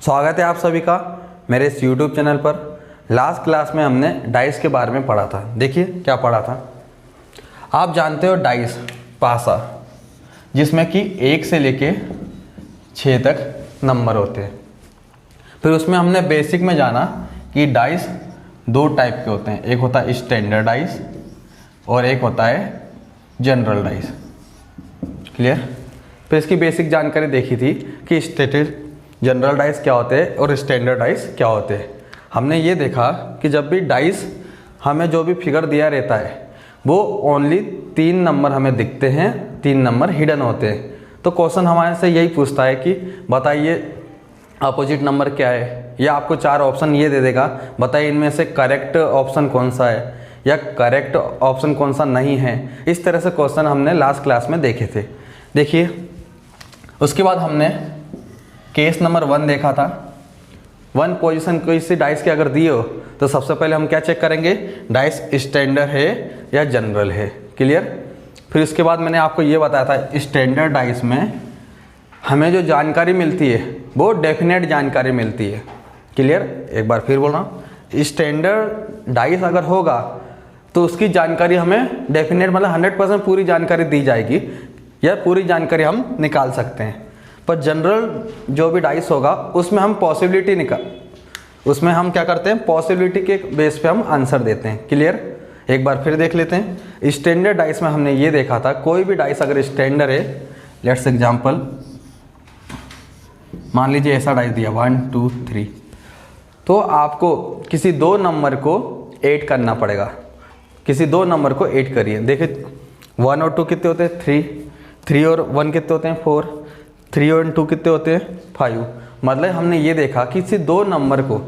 स्वागत है आप सभी का मेरे इस YouTube चैनल पर। लास्ट क्लास में हमने डाइस के बारे में पढ़ा था। देखिए क्या पढ़ा था। आप जानते हो डाइस पासा, जिसमें कि 1 से लेके 6 तक नंबर होते हैं। फिर उसमें हमने बेसिक में जाना कि डाइस 2 टाइप के होते हैं, एक होता है स्टैंडर्ड डाइस और एक होता है जनरल डाइस। क्लियर। फिर इसकी बेसिक जानकारी देखी थी कि जनरल डाइस क्या होते हैं और स्टैंडर्ड डाइस क्या होते हैं। हमने ये देखा कि जब भी डाइस हमें जो भी फिगर दिया रहता है वो ओनली 3 नंबर हमें दिखते हैं, 3 नंबर हिडन होते हैं। तो क्वेश्चन हमारे से यही पूछता है कि बताइए अपोजिट नंबर क्या है, या आपको 4 ऑप्शन ये दे देगा, बताइए इनमें से करेक्ट ऑप्शन कौन सा है या करेक्ट ऑप्शन कौन सा नहीं है। इस तरह से क्वेश्चन हमने लास्ट क्लास में देखे थे। देखिए उसके बाद हमने केस नंबर 1 देखा था। 1 पोजीशन कोई सी डाइस के अगर दिए हो तो सबसे पहले हम क्या चेक करेंगे, डाइस स्टैंडर्ड है या जनरल है। क्लियर। फिर उसके बाद मैंने आपको ये बताया था स्टैंडर्ड डाइस में हमें जो जानकारी मिलती है वो डेफिनेट जानकारी मिलती है। क्लियर। एक बार फिर बोल रहा हूँ, स्टैंडर्ड डाइस अगर होगा तो उसकी जानकारी हमें डेफिनेट मतलब 100% पूरी जानकारी दी जाएगी या पूरी जानकारी हम निकाल सकते हैं। पर जनरल जो भी डाइस होगा उसमें हम पॉसिबिलिटी उसमें हम क्या करते हैं, पॉसिबिलिटी के बेस पे हम आंसर देते हैं। क्लियर। एक बार फिर देख लेते हैं। स्टैंडर्ड डाइस में हमने ये देखा था कोई भी डाइस अगर स्टैंडर्ड है, लेट्स एग्जांपल मान लीजिए ऐसा डाइस दिया 1 2 3, तो आपको किसी 2 नंबर को ऐड करना पड़ेगा। किसी 2 नंबर को ऐड करिए। देखिए 1 और 2 कितने होते हैं 3, 3 और 1 कितने होते हैं 4, 3 और 2 कितने होते हैं 5। मतलब हमने ये देखा कि किसी 2 नंबर को,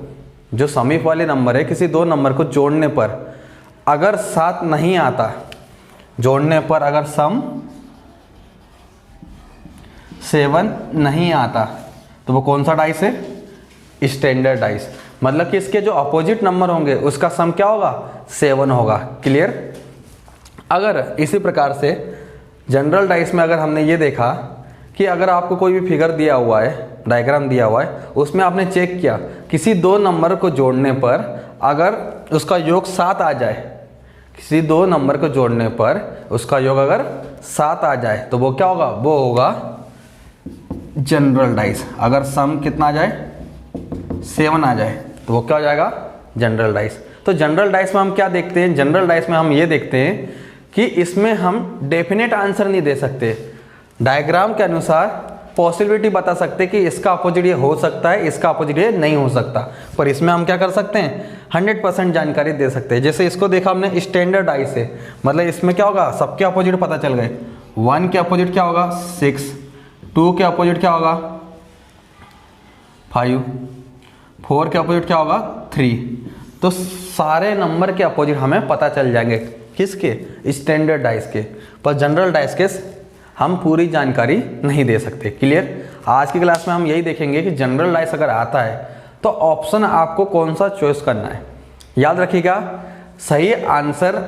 जो समीप वाले नंबर है, किसी 2 नंबर को जोड़ने पर अगर 7 नहीं आता, जोड़ने पर अगर सम 7 नहीं आता तो वो कौन सा डाइस है, स्टैंडर्ड डाइस। मतलब कि इसके जो अपोजिट नंबर होंगे उसका सम क्या होगा, 7 होगा। क्लियर। अगर इसी प्रकार से जनरल डाइस में अगर हमने ये देखा कि अगर आपको कोई भी फिगर दिया हुआ है, डायग्राम दिया हुआ है, उसमें आपने चेक किया किसी 2 नंबर को जोड़ने पर अगर उसका योग 7 आ जाए, किसी 2 नंबर को जोड़ने पर उसका योग अगर 7 आ जाए तो वो क्या होगा, वो होगा जनरल डाइस। अगर सम कितना आ जाए 7 आ जाए तो वो क्या हो जाएगा, जनरल डाइस। तो जनरल डाइस में हम क्या देखते हैं, जनरल डाइस में हम ये देखते हैं कि इसमें हम डेफिनेट आंसर नहीं दे सकते, डायग्राम के अनुसार पॉसिबिलिटी बता सकते कि इसका अपोजिट ये हो सकता है, इसका अपोजिट ये नहीं हो सकता। पर इसमें हम क्या कर सकते हैं, 100% जानकारी दे सकते हैं। जैसे इसको देखा हमने स्टैंडर्ड डाइस से, मतलब इसमें क्या होगा, सबके अपोजिट पता चल गए। 1 के अपोजिट क्या होगा 6, 2 के अपोजिट क्या होगा 5, 4 के अपोजिट क्या होगा 3। तो सारे नंबर के अपोजिट हमें पता चल जाएंगे, किसके, स्टैंडर्ड डाइस के। पर जनरल डाइस के हम पूरी जानकारी नहीं दे सकते। क्लियर। आज की क्लास में हम यही देखेंगे कि जनरल डाइस अगर आता है तो ऑप्शन आपको कौन सा चॉइस करना है। याद रखिएगा, सही आंसर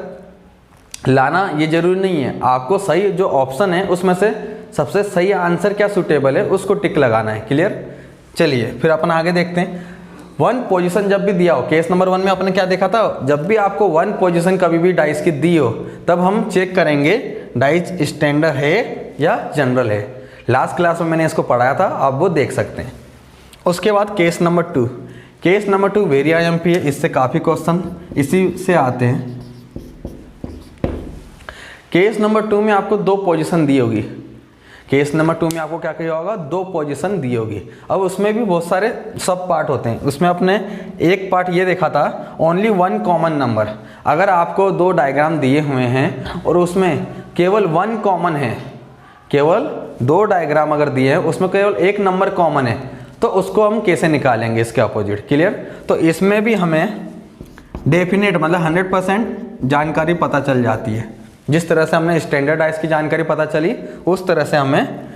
लाना ये जरूरी नहीं है, आपको सही जो ऑप्शन है उसमें से सबसे सही आंसर क्या सूटेबल है उसको टिक लगाना है। क्लियर। चलिए फिर अपन आगे देखते हैं। 1 पोजीशन जब भी दिया हो, केस नंबर 1 में अपने क्या देखा था, जब भी आपको 1 पोजीशन कभी भी डाइस की दी हो तब हम चेक करेंगे डाइस स्टैंडर्ड है या जनरल है। लास्ट क्लास में मैंने इसको पढ़ाया था, आप वो देख सकते हैं। उसके बाद case number 2, case number 2 very IMP है, इससे काफ़ी क्वेश्चन इसी से आते हैं। केस नंबर 2 में आपको 2 पोजीशन दी होगी। केस नंबर 2 में आपको क्या किया होगा, 2 पोजीशन दी होगी। अब उसमें भी बहुत सारे सब पार्ट होते हैं। उसमें अपने एक पार्ट ये देखा था ओनली 1 कॉमन नंबर। अगर आपको 2 डायग्राम दिए हुए हैं और उसमें केवल 1 कॉमन है, केवल 2 डायग्राम अगर दिए हैं उसमें केवल 1 नंबर कॉमन है, तो उसको हम कैसे निकालेंगे इसके अपोजिट। क्लियर। तो इसमें भी हमें डेफिनेट मतलब 100% जानकारी पता चल जाती है। जिस तरह से हमने स्टैंडर्ड डाइस की जानकारी पता चली उस तरह से हमें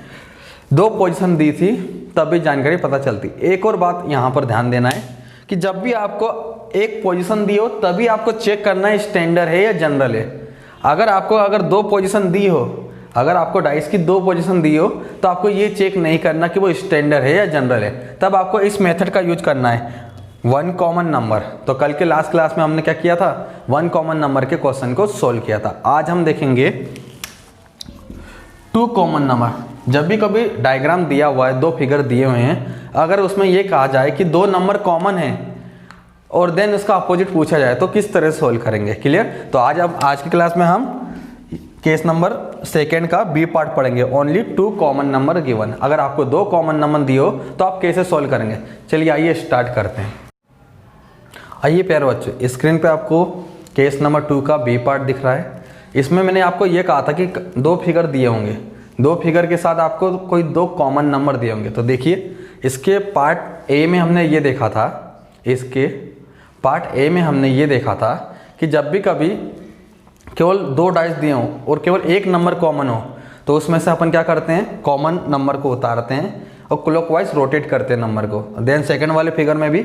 2 पोजीशन दी थी तब भी जानकारी पता चलती। एक और बात यहाँ पर ध्यान देना है कि जब भी आपको 1 पोजीशन दी हो तभी आपको चेक करना है स्टैंडर्ड है या जनरल है। अगर 2 पोजीशन दी हो अगर आपको डाइस की 2 पोजीशन दी हो तो आपको ये चेक नहीं करना कि वो स्टैंडर्ड है या जनरल है, तब आपको इस मेथड का यूज करना है, 1 कॉमन नंबर। तो कल के लास्ट क्लास में हमने क्या किया था, 1 कॉमन नंबर के क्वेश्चन को सोल्व किया था। आज हम देखेंगे 2 कॉमन नंबर। जब भी कभी डायग्राम दिया हुआ है, 2 फिगर दिए हुए हैं, अगर उसमें ये कहा जाए कि 2 नंबर कॉमन है और देन उसका अपोजिट पूछा जाए तो किस तरह से सोल्व करेंगे, क्लियर। तो आज की क्लास में हम केस नंबर 2 का बी पार्ट पढ़ेंगे, ओनली 2 कॉमन नंबर गिवन। अगर आपको 2 कॉमन नंबर दियो तो आप कैसे सोल्व करेंगे, चलिए आइए स्टार्ट करते हैं। आइए प्यारे बच्चों, स्क्रीन पे आपको केस नंबर 2 का बी पार्ट दिख रहा है। इसमें मैंने आपको ये कहा था कि 2 फिगर दिए होंगे, 2 फिगर के साथ आपको कोई 2 कॉमन नंबर दिए होंगे। तो देखिए इसके पार्ट ए में हमने ये देखा था, इसके पार्ट ए में हमने ये देखा था कि जब भी कभी केवल 2 डाइस दिए हों और केवल 1 नंबर कॉमन हो तो उसमें से अपन क्या करते हैं, कॉमन नंबर को उतारते हैं और क्लॉकवाइज रोटेट करते हैं नंबर को। देन सेकंड वाले फिगर में भी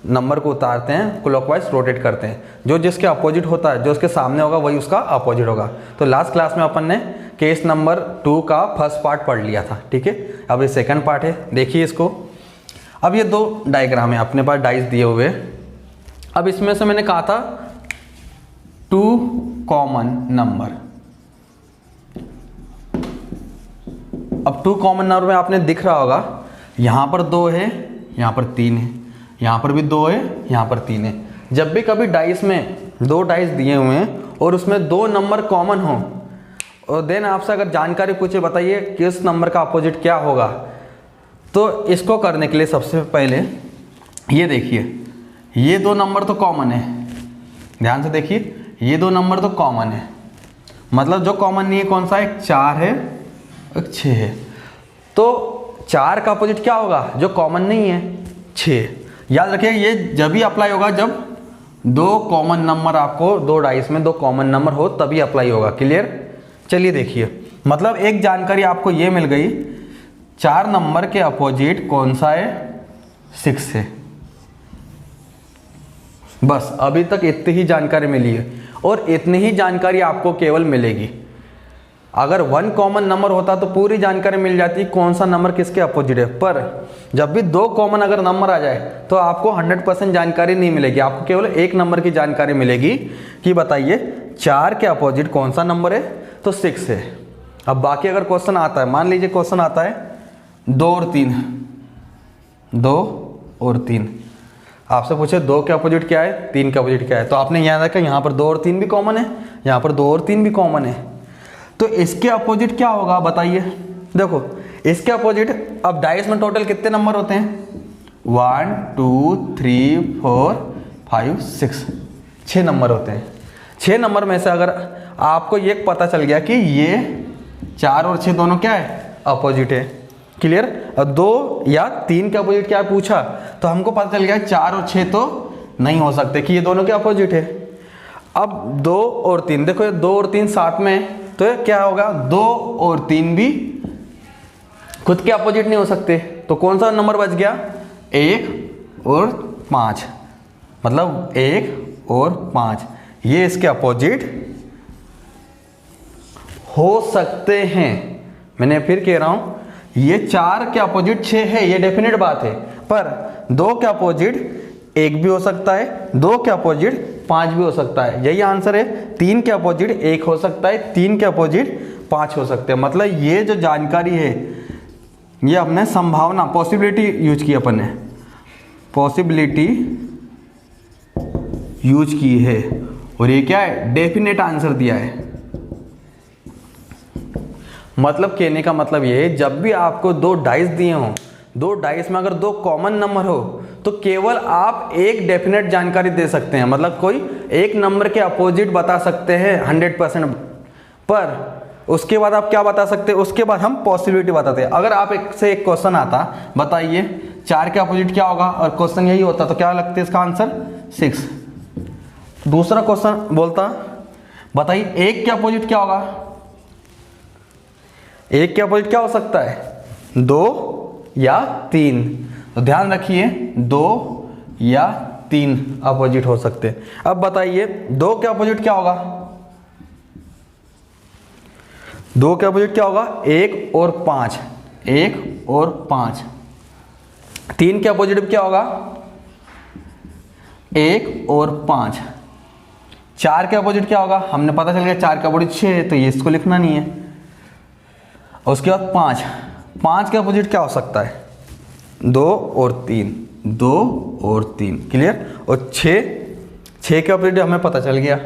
नंबर को उतारते हैं, क्लॉकवाइज रोटेट करते हैं। जो जिसके अपोजिट होता है, जो उसके सामने होगा वही उसका अपोजिट होगा। तो लास्ट क्लास में अपन ने केस नंबर 2 का फर्स्ट पार्ट पढ़ लिया था, ठीक है। अब ये सेकंड पार्ट है, देखिए इसको। अब ये 2 डायग्राम है अपने पास डाइस दिए हुए। अब इसमें से मैंने कहा था 2 कॉमन नंबर। अब 2 कॉमन नंबर में आपने दिख रहा होगा, यहाँ पर 2 है, यहाँ पर 3 है, यहाँ पर भी 2 है, यहाँ पर 3 है। जब भी कभी डाइस में 2 डाइस दिए हुए हैं और उसमें 2 नंबर कॉमन हो और देन आपसे अगर जानकारी पूछे बताइए किस नंबर का अपोजिट क्या होगा, तो इसको करने के लिए सबसे पहले ये देखिए, ये 2 नंबर तो कॉमन है, ध्यान से देखिए, ये 2 नंबर तो कॉमन है। मतलब जो कॉमन नहीं है कौन सा है, एक 4 है, एक 6 है। तो 4 का अपोजिट क्या होगा, जो कॉमन नहीं है, 6। याद रखिए ये जब भी अप्लाई होगा जब 2 कॉमन नंबर, आपको 2 डाइस में 2 कॉमन नंबर हो तभी अप्लाई होगा, क्लियर। चलिए देखिए, मतलब एक जानकारी आपको ये मिल गई, 4 नंबर के अपोजिट कौन सा है, 6 है। बस अभी तक इतनी ही जानकारी मिली है और इतनी ही जानकारी आपको केवल मिलेगी। अगर 1 कॉमन नंबर होता तो पूरी जानकारी मिल जाती कौन सा नंबर किसके अपोजिट है, पर जब भी 2 कॉमन अगर नंबर आ जाए तो आपको 100% जानकारी नहीं मिलेगी, आपको केवल 1 नंबर की जानकारी मिलेगी कि बताइए 4 के अपोजिट कौन सा नंबर है, तो 6 है। अब बाकी अगर क्वेश्चन आता है, मान लीजिए क्वेश्चन आता है 2 और 3, 2 और 3, आपसे पूछे 2 के अपोजिट क्या है, 3 के अपोजिट क्या है, तो आपने याद रखा यहाँ पर 2 और 3 भी कॉमन है, यहाँ पर 2 और 3 भी कॉमन है। तो इसके अपोजिट क्या होगा बताइए, देखो इसके अपोजिट, अब डाइस में टोटल कितने नंबर होते हैं, 1 2 3 4 5 6, 6 नंबर होते हैं। 6 नंबर में से अगर आपको ये पता चल गया कि ये 4 और 6 दोनों क्या है, अपोजिट है, क्लियर। अब 2 या 3 के अपोजिट क्या पूछा तो हमको पता चल गया 4 और 6 तो नहीं हो सकते कि ये दोनों के अपोजिट है। अब 2 और 3, देखो ये 2 और 3 साथ में है तो क्या होगा, 2 और 3 भी खुद के अपोजिट नहीं हो सकते, तो कौन सा नंबर बच गया, 1 और 5, मतलब 1 और 5 ये इसके अपोजिट हो सकते हैं। मैंने फिर कह रहा हूं, ये 4 के अपोजिट 6 है, ये डेफिनेट बात है, पर 2 के अपोजिट 1 भी हो सकता है, 2 के अपोजिट 5 भी हो सकता है, यही आंसर है। 3 के अपोजिट 1 हो सकता है, 3 के अपोजिट 5 हो सकते हैं। मतलब ये जो जानकारी है ये अपने संभावना, पॉसिबिलिटी यूज की, अपन ने पॉसिबिलिटी यूज की है और ये क्या है, डेफिनेट आंसर दिया है। मतलब कहने का मतलब ये है, जब भी आपको 2 डाइस दिए हों, 2 डाइस में अगर 2 कॉमन नंबर हो तो केवल आप एक डेफिनेट जानकारी दे सकते हैं, मतलब कोई एक नंबर के अपोजिट बता सकते हैं 100%, पर उसके बाद आप क्या बता सकते हैं, उसके बाद हम पॉसिबिलिटी बताते हैं। अगर आप एक से एक क्वेश्चन आता, बताइए 4 के अपोजिट क्या होगा, और क्वेश्चन यही होता तो क्या लगता है इसका आंसर, 6। दूसरा क्वेश्चन बोलता, बताइए 1 के अपोजिट क्या होगा, 1 के अपोजिट क्या हो सकता है, 2 या 3। तो ध्यान रखिए 2 या 3 अपोजिट हो सकते हैं। अब बताइए 2 के अपोजिट क्या होगा, 2 के अपोजिट क्या होगा? 1 और 5, 1 और 5। 3 के अपोजिट क्या होगा? 1 और 5। 4 के अपोजिट क्या होगा? हमने पता चल गया 4 के अपोजिट 6 है, तो ये इसको लिखना नहीं है। उसके बाद 5 के अपोजिट क्या हो सकता है? 2 और 3, 2 और 3, क्लियर। और 6 के अपोजिट हमें पता चल गया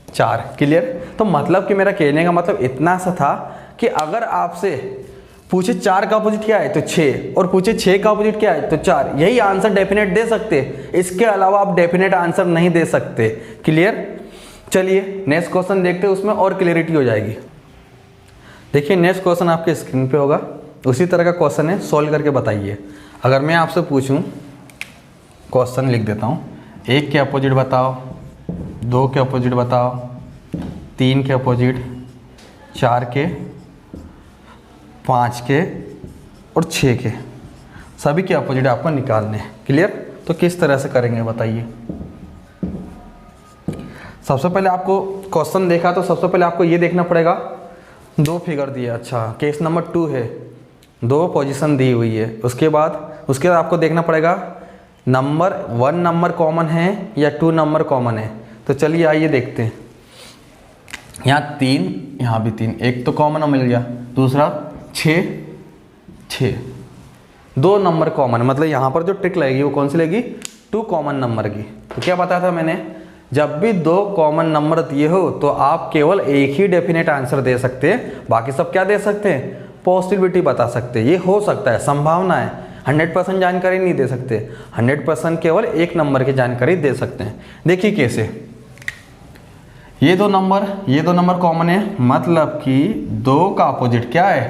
4, क्लियर। तो मतलब कि मेरा कहने का मतलब इतना सा था कि अगर आपसे पूछे 4 का अपोजिट क्या है तो 6, और पूछे 6 का अपोजिट क्या है तो 4, यही आंसर डेफिनेट दे सकते। इसके अलावा आप डेफिनेट आंसर नहीं दे सकते, क्लियर। चलिए नेक्स्ट क्वेश्चन देखते हैं, उसमें और क्लियरिटी हो जाएगी। देखिए नेक्स्ट क्वेश्चन आपके स्क्रीन पे होगा, उसी तरह का क्वेश्चन है, सॉल्व करके बताइए। अगर मैं आपसे पूछूं, क्वेश्चन लिख देता हूं, 1 के अपोजिट बताओ, 2 के अपोजिट बताओ, 3 के अपोजिट, 4 के, 5 के और 6 के, सभी के अपोजिट आपको निकालने हैं, क्लियर। तो किस तरह से करेंगे बताइए। सबसे पहले आपको क्वेश्चन देखा तो सबसे पहले आपको ये देखना पड़ेगा, 2 फिगर दिया, अच्छा केस नंबर 2 है, 2 पोजीशन दी हुई है। उसके बाद आपको देखना पड़ेगा नंबर 1 नंबर कॉमन है या 2 नंबर कॉमन है। तो चलिए आइए देखते हैं। यहाँ 3, यहाँ भी 3, एक तो कॉमन मिल गया, दूसरा 6, 2 नंबर कॉमन, मतलब यहाँ पर जो ट्रिक लगेगी वो कौन सी लगेगी? 2 कॉमन नंबर की। तो क्या बताया था मैंने, जब भी 2 कॉमन नंबर दिए हो तो आप केवल एक ही डेफिनेट आंसर दे सकते हैं, बाकी सब क्या दे सकते हैं? पॉसिबिलिटी बता सकते हैं, ये हो सकता है, संभावना है। 100% जानकारी नहीं दे सकते, 100% केवल एक नंबर की जानकारी दे सकते हैं। देखिए कैसे, ये दो नंबर कॉमन है, मतलब कि 2 का अपोजिट क्या है?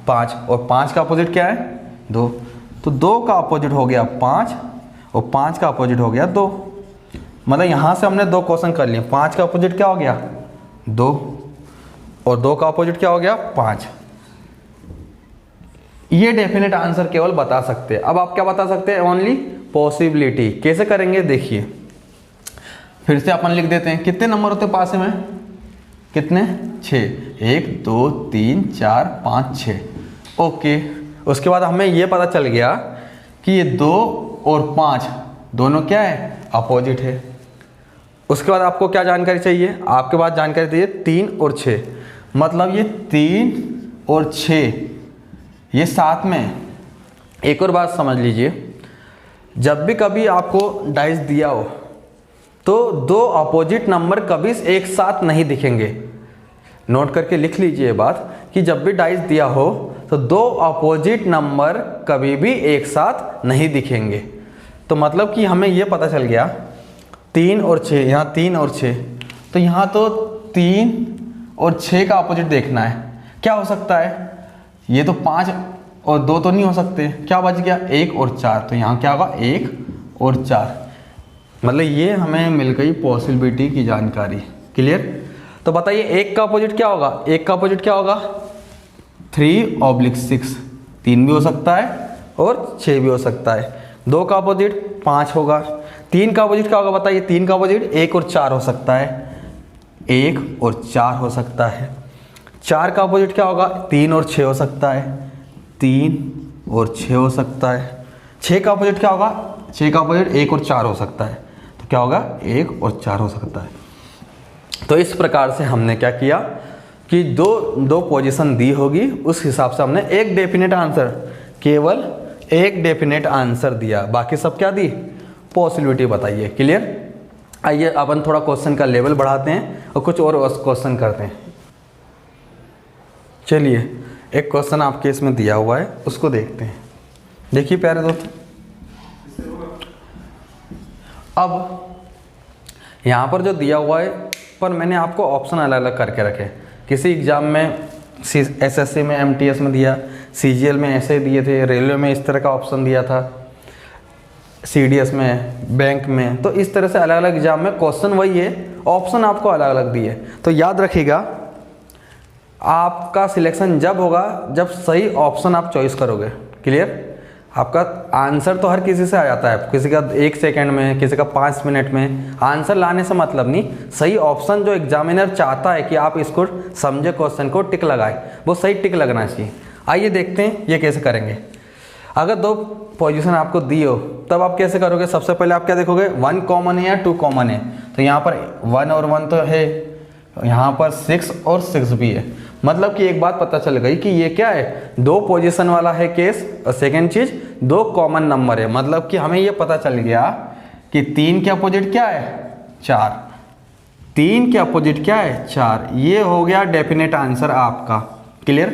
5, और 5 का अपोजिट क्या है? 2। तो 2 का अपोजिट हो गया 5 और 5 का अपोजिट हो गया 2। मतलब यहाँ से हमने 2 क्वेश्चन कर लिए। 5 का अपोजिट क्या हो गया? 2, और 2 का अपोजिट क्या हो गया? 5। ये डेफिनेट आंसर केवल बता सकते हैं। अब आप क्या बता सकते हैं? Only possibility. कैसे करेंगे देखिए, फिर से अपन लिख देते हैं। कितने नंबर होते पास में? कितने? 6, 1 2 3 4 5 6। ओके, उसके बाद हमें ये पता चल गया कि ये 2 और 5 दोनों क्या है? अपोजिट है। उसके बाद आपको क्या जानकारी चाहिए? आपके पास जानकारी चाहिए 3 और 6, मतलब ये 3 और 6 ये साथ में। एक और बात समझ लीजिए, जब भी कभी आपको डाइस दिया हो तो 2 अपोजिट नंबर कभी एक साथ नहीं दिखेंगे। नोट करके लिख लीजिए बात कि जब भी डाइस दिया हो तो 2 अपोजिट नंबर कभी भी एक साथ नहीं दिखेंगे। तो मतलब कि हमें यह पता चल गया 3 और 6, यहाँ 3 और 6, तो यहाँ तो 3 और 6 का अपोजिट देखना है। क्या हो सकता है? ये तो 5 और 2 तो नहीं हो सकते, क्या बच गया? 1 और 4, तो यहाँ क्या होगा? 1 और 4, मतलब ये हमें मिल गई पॉसिबिलिटी की जानकारी, क्लियर। तो बताइए 1 का अपोजिट क्या होगा? 1 का अपोजिट क्या होगा? 3/6, 3 भी हो सकता है और 6 भी हो सकता है। 2 का अपोजिट 5 होगा। 3 का अपोजिट क्या होगा बताइए? 3 का अपोजिट 1 और 4 हो सकता है, 1 और 4 हो सकता है। 4 का अपोजिट क्या होगा? 3 और 6 हो सकता है, 3 और 6 हो सकता है। 6 का अपोजिट क्या होगा? 6 का अपोजिट 1 और 4 हो सकता है, तो क्या होगा? 1 और 4 हो सकता है। तो इस प्रकार से हमने क्या किया कि दो पोजीशन दी होगी, उस हिसाब से हमने एक डेफिनेट आंसर, केवल एक डेफिनेट आंसर दिया, बाकी सब क्या दी? पॉसिबिलिटी बताइए, क्लियर। आइए अपन थोड़ा क्वेश्चन का लेवल बढ़ाते हैं और कुछ और क्वेश्चन करते हैं। चलिए एक क्वेश्चन आपके इसमें दिया हुआ है, उसको देखते हैं। देखिए प्यारे दोस्त, अब यहाँ पर जो दिया हुआ है, पर मैंने आपको ऑप्शन अलग अलग करके रखे। किसी एग्ज़ाम में एसएससी में, एमटीएस में दिया, सीजीएल में ऐसे दिए थे, रेलवे में इस तरह का ऑप्शन दिया था, सीडीएस में, बैंक में। तो इस तरह से अलग अलग एग्जाम में क्वेश्चन वही है, ऑप्शन आपको अलग अलग दिए। तो याद रखिएगा, आपका सिलेक्शन जब होगा जब सही ऑप्शन आप चॉइस करोगे, क्लियर। आपका आंसर तो हर किसी से आ जाता है, किसी का 1 सेकंड में, किसी का 5 मिनट में। आंसर लाने से मतलब नहीं, सही ऑप्शन जो एग्जामिनर चाहता है कि आप इसको समझे, क्वेश्चन को टिक लगाए, वो सही टिक लगना चाहिए। आइए देखते हैं ये कैसे करेंगे। अगर 2 पोजीशन आपको दी हो तब आप कैसे करोगे। सबसे पहले आप क्या देखोगे, 1 कॉमन है या 2 कॉमन है। तो यहाँ पर 1 और 1 तो है, यहाँ पर 6 और 6 भी है। मतलब कि एक बात पता चल गई कि ये क्या है, 2 पोजीशन वाला है केस। और सेकेंड चीज 2 कॉमन नंबर है। मतलब कि हमें ये पता चल गया कि 3 के अपोजिट क्या है, 4। 3 के अपोजिट क्या है, 4। ये हो गया डेफिनेट आंसर आपका। क्लियर।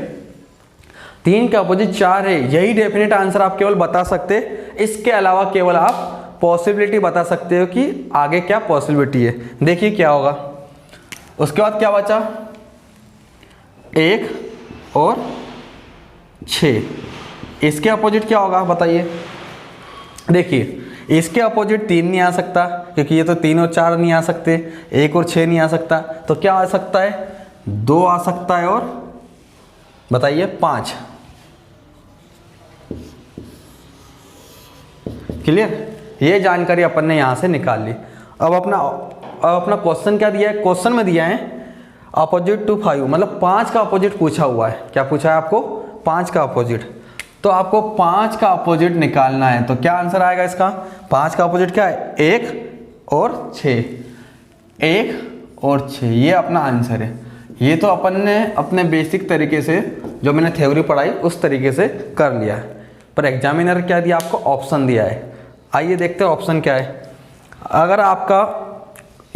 3 का अपोजिट 4 है, यही डेफिनेट आंसर आप केवल बता सकते। इसके अलावा केवल आप पॉसिबिलिटी बता सकते हो कि आगे क्या पॉसिबिलिटी है। देखिए क्या होगा। उसके बाद क्या बचा, 1 और 6। इसके अपोजिट क्या होगा बताइए। देखिए इसके अपोजिट 3 नहीं आ सकता, क्योंकि ये तो 3 और 4 नहीं आ सकते। 1 और 6 नहीं आ सकता, तो क्या आ सकता है, 2 आ सकता है, और बताइए 5। क्लियर। ये जानकारी अपन ने यहां से निकाल ली। अब अपना क्वेश्चन क्या दिया है, क्वेश्चन में दिया है अपोजिट टू 5, मतलब 5 का अपोजिट पूछा हुआ है। क्या पूछा है आपको, 5 का अपोजिट। तो आपको 5 का अपोजिट निकालना है। तो क्या आंसर आएगा इसका, 5 का अपोजिट क्या है, 1 और 6। 1 और 6 ये अपना आंसर है। ये तो अपन ने अपने बेसिक तरीके से, जो मैंने थ्योरी पढ़ाई उस तरीके से कर लिया है। पर एग्जामिनर क्या दिया आपको, ऑप्शन दिया है। आइए देखते हैं ऑप्शन क्या है। अगर आपका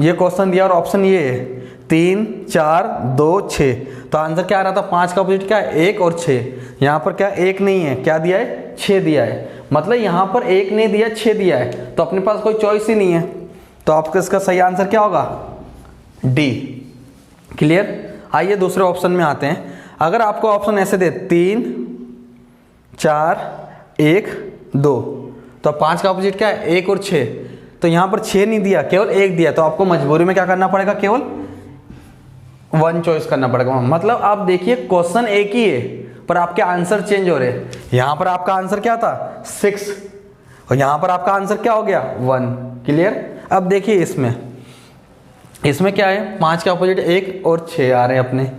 ये क्वेश्चन दिया और ऑप्शन ये है 3, 4, 2, 6, तो आंसर क्या आ रहा था, 5 का अपोजिट क्या है, 1 और 6। यहाँ पर क्या 1 नहीं है, क्या दिया है, 6 दिया है। मतलब यहाँ पर 1 नहीं दिया, 6 दिया है, तो अपने पास कोई चॉइस ही नहीं है। तो आपका इसका सही आंसर क्या होगा, डी। क्लियर। आइए दूसरे ऑप्शन में आते हैं। अगर आपको ऑप्शन ऐसे दे 3, 4, 1, 2, तो 5 का अपोजिट क्या है, 1 और 6। तो यहाँ पर 6 नहीं दिया, केवल 1 दिया, तो आपको मजबूरी में क्या करना पड़ेगा, केवल 1 चॉइस करना पड़ेगा। मतलब आप देखिए क्वेश्चन एक ही है, पर आपके आंसर चेंज हो रहे हैं। यहाँ पर आपका आंसर क्या था, 6, और यहाँ पर आपका आंसर क्या हो गया, 1। क्लियर। अब देखिए इसमें क्या है, 5 के अपोजिट 1 और 6 आ रहे हैं अपने।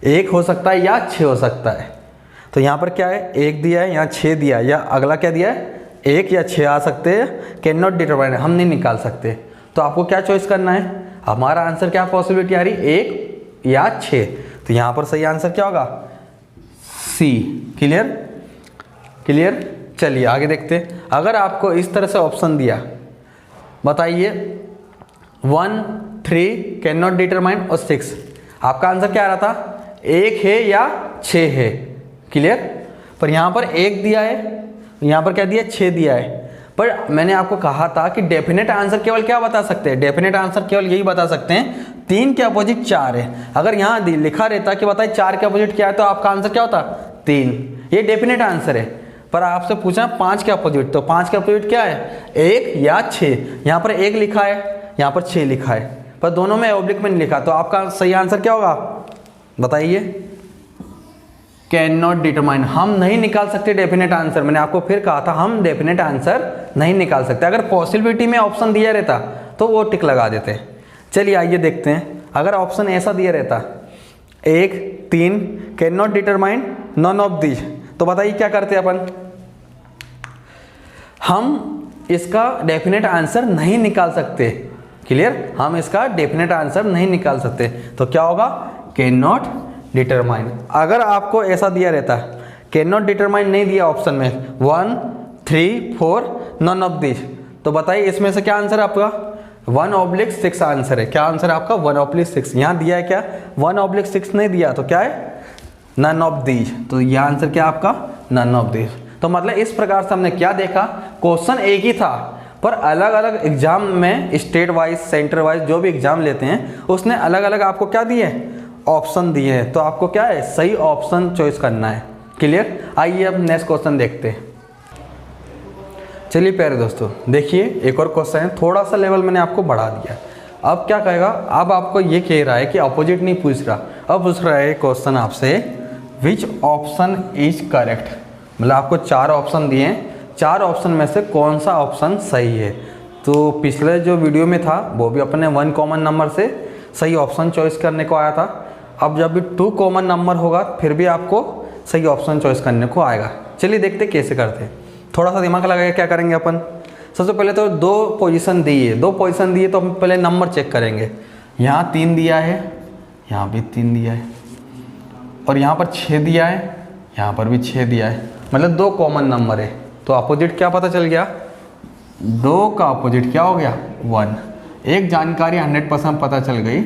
1 हो सकता है या 6 हो सकता है। तो यहाँ पर क्या है, 1 दिया है, यहाँ 6 दिया है, या अगला क्या दिया है, 1 या 6 आ सकते हैं। कैन नॉट डिटरमाइन, हम नहीं निकाल सकते। तो आपको क्या चॉइस करना है, हमारा आंसर क्या पॉसिबिलिटी आ रही, 1 या 6। तो यहाँ पर सही आंसर क्या होगा, सी। क्लियर। चलिए आगे देखते हैं। अगर आपको इस तरह से ऑप्शन दिया, बताइए 1, 3, कैन नॉट डिटरमाइन और 6, आपका आंसर क्या आ रहा था, 1 है या 6 है। क्लियर। पर यहाँ पर 1 दिया है, यहाँ पर क्या दिया, 6 दिया है। पर मैंने आपको कहा था कि डेफिनेट आंसर केवल क्या बता सकते हैं, डेफिनेट आंसर केवल यही बता सकते हैं 3 के अपोजिट 4 है। अगर यहाँ लिखा रहता कि बताइए 4 के अपोजिट क्या है, तो आपका आंसर क्या होता, 3। ये डेफिनेट आंसर है। पर आपसे पूछा 5 के अपोजिट, तो 5 के अपोजिट क्या है, 1 या 6। यहाँ पर 1 लिखा है, यहाँ पर 6 लिखा है, पर दोनों में ऑब्लिक में नहीं लिखा। तो आपका सही आंसर क्या होगा, बताइए। कैन नॉट डिटरमाइन, हम नहीं निकाल सकते डेफिनेट आंसर। मैंने आपको फिर कहा था हम डेफिनेट आंसर नहीं निकाल सकते। अगर पॉसिबिलिटी में ऑप्शन दिया रहता तो वो टिक लगा देते। चलिए आइए देखते हैं। अगर ऑप्शन ऐसा दिया रहता 1, 3, can not determine none of these, तो बताइए क्या करते अपन, हम इसका डेफिनेट आंसर नहीं निकाल सकते। क्लियर। हम इसका डेफिनेट आंसर नहीं निकाल सकते। तो क्या होगा, कैन नॉट डिटरमाइन। अगर आपको ऐसा दिया रहता कैन नॉट डिटरमाइन नहीं दिया ऑप्शन में 1, 3, 4 नॉन ऑफ दिस, तो बताइए इसमें से क्या आंसर है आपका, 1/6 आंसर है। क्या आंसर है आपका, 1/6। यहाँ दिया है क्या, 1/6 नहीं दिया, तो क्या है, नन ऑफ दीज। तो यह आंसर क्या आपका, नन ऑफ दीज। तो मतलब इस प्रकार से हमने क्या देखा, क्वेश्चन एक ही था, पर अलग अलग एग्जाम में स्टेट वाइज, सेंटर वाइज जो भी एग्जाम लेते हैं उसने अलग अलग आपको क्या दिए, ऑप्शन दिए हैं। तो आपको क्या है, सही ऑप्शन चॉइस करना है। क्लियर। आइए अब नेक्स्ट क्वेश्चन देखते हैं। चलिए प्यारे दोस्तों देखिए, एक और क्वेश्चन है, थोड़ा सा लेवल मैंने आपको बढ़ा दिया। अब क्या कहेगा, अब आपको ये कह रहा है कि अपोजिट नहीं पूछ रहा, अब पूछ रहा है क्वेश्चन आपसे विच ऑप्शन इज करेक्ट। मतलब आपको 4 ऑप्शन दिए हैं, चार ऑप्शन में से कौन सा ऑप्शन सही है। तो पिछले जो वीडियो में था वो भी अपने 1 कॉमन नंबर से सही ऑप्शन चॉइस करने को आया था। अब जब भी 2 कॉमन नंबर होगा फिर भी आपको सही ऑप्शन चॉइस करने को आएगा। चलिए देखते कैसे करते हैं। थोड़ा सा दिमाग लगा के क्या करेंगे अपन, सबसे पहले तो 2 पोजीशन दी है, 2 पोजीशन दिए तो हम पहले नंबर चेक करेंगे। यहाँ 3 दिया है, यहाँ भी 3 दिया है, और यहाँ पर 6 दिया है, यहाँ पर भी 6 दिया है, मतलब 2 कॉमन नंबर है। तो अपोजिट क्या पता चल गया, 2 का अपोजिट क्या हो गया 1। एक जानकारी 100% पता चल गई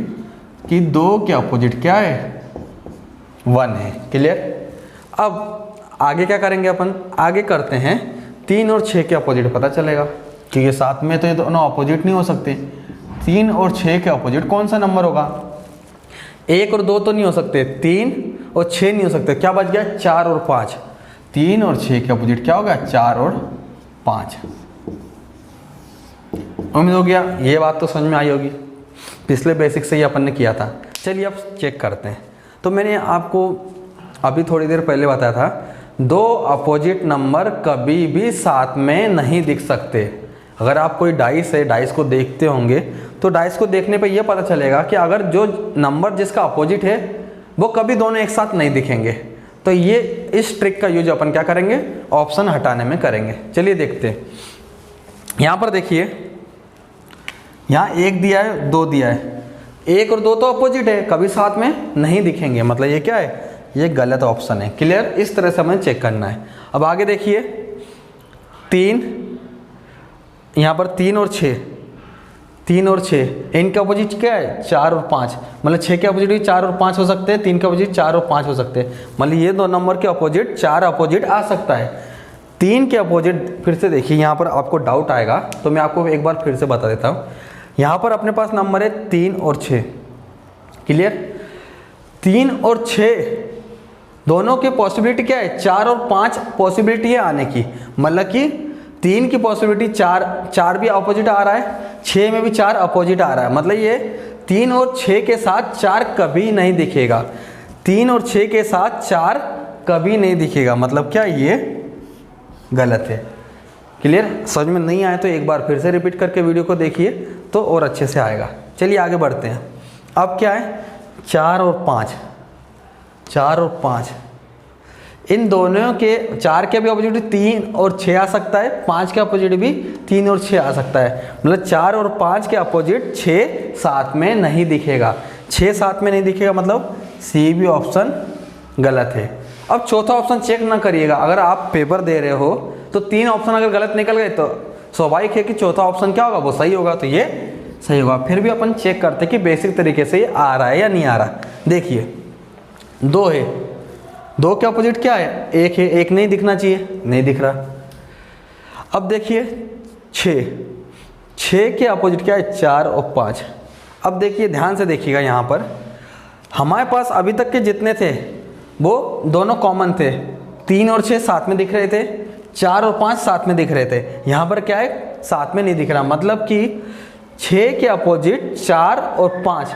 कि 2 के अपोजिट क्या है 1 है। क्लियर। अब आगे क्या करेंगे अपन, आगे करते हैं 3 और 6 के अपोजिट पता चलेगा, क्योंकि साथ में तो ये दोनों अपोजिट नहीं हो सकते। 3 और 6 के अपोजिट कौन सा नंबर होगा, 1 और 2 तो नहीं हो सकते, 3 और 6 नहीं हो सकते, क्या बच गया 4 और 5। 3 और 6 के अपोजिट क्या होगा 4 और 5। उम्मीद हो गया, ये बात तो समझ में आई होगी, पिछले बेसिक से ही अपन ने किया था। चलिए अब चेक करते हैं। तो मैंने आपको अभी थोड़ी देर पहले बताया था 2 अपोजिट नंबर कभी भी साथ में नहीं दिख सकते। अगर आप कोई डाइस है, डाइस को देखते होंगे तो डाइस को देखने पे ये पता चलेगा कि अगर जो नंबर जिसका अपोजिट है वो कभी दोनों एक साथ नहीं दिखेंगे। तो ये इस ट्रिक का यूज अपन क्या करेंगे, ऑप्शन हटाने में करेंगे। चलिए देखते हैं। यहाँ पर देखिए, यहाँ 1 दिया है, 2 दिया है, 1 और 2 तो अपोजिट है, कभी साथ में नहीं दिखेंगे, मतलब ये क्या है, ये गलत ऑप्शन है। क्लियर। इस तरह से हमें चेक करना है। अब आगे देखिए 3, यहाँ पर 3 और 6, 3 और 6, इनका अपोजिट क्या है 4 और 5, मतलब 6 के अपोजिट भी 4 और 5 हो सकते हैं, 3 के अपोजिट 4 और 5 हो सकते हैं, मतलब ये 2 नंबर के अपोजिट 4 अपोजिट आ सकता है। 3 के अपोजिट फिर से देखिए, यहाँ पर आपको डाउट आएगा तो मैं आपको एक बार फिर से बता देता हूँ। यहाँ पर अपने पास नंबर है 3 और 6। क्लियर। 3 और 6 दोनों की पॉसिबिलिटी क्या है, 4 और 5 पॉसिबिलिटी है आने की, मतलब कि 3 की पॉसिबिलिटी 4 भी अपोजिट आ रहा है, 6 में भी 4 अपोजिट आ रहा है, मतलब ये 3 और 6 के साथ 4 कभी नहीं दिखेगा। 3 और 6 के साथ 4 कभी नहीं दिखेगा, मतलब क्या ये गलत है। क्लियर। समझ में नहीं आया तो एक बार फिर से रिपीट करके वीडियो को देखिए तो और अच्छे से आएगा। चलिए आगे बढ़ते हैं। अब क्या है 4 और 5, 4 और 5, इन दोनों के 4 के भी अपोजिट 3 और 6 आ सकता है, 5 के अपोजिट भी 3 और 6 आ सकता है, मतलब 4 और 5 के अपोजिट 6 साथ में नहीं दिखेगा। 6 साथ में नहीं दिखेगा, मतलब सी भी ऑप्शन गलत है। अब चौथा ऑप्शन चेक ना करिएगा, अगर आप पेपर दे रहे हो तो 3 ऑप्शन अगर गलत निकल गए तो स्वाभाविक है कि चौथा ऑप्शन क्या होगा, वो सही होगा, तो ये सही होगा। फिर भी अपन चेक करते कि बेसिक तरीके से ये आ रहा है या नहीं आ रहा। देखिए 2 है, 2 के अपोजिट क्या है 1 है, 1 नहीं दिखना चाहिए, नहीं दिख रहा। अब देखिए 6, 6 के अपोजिट क्या है 4 और 5। अब देखिए ध्यान से देखिएगा, यहाँ पर हमारे पास अभी तक के जितने थे वो दोनों कॉमन थे, 3 और 6 साथ में दिख रहे थे, 4 और 5 साथ में दिख रहे थे। यहाँ पर क्या है साथ में नहीं दिख रहा, मतलब कि 6 के अपोजिट 4 और 5,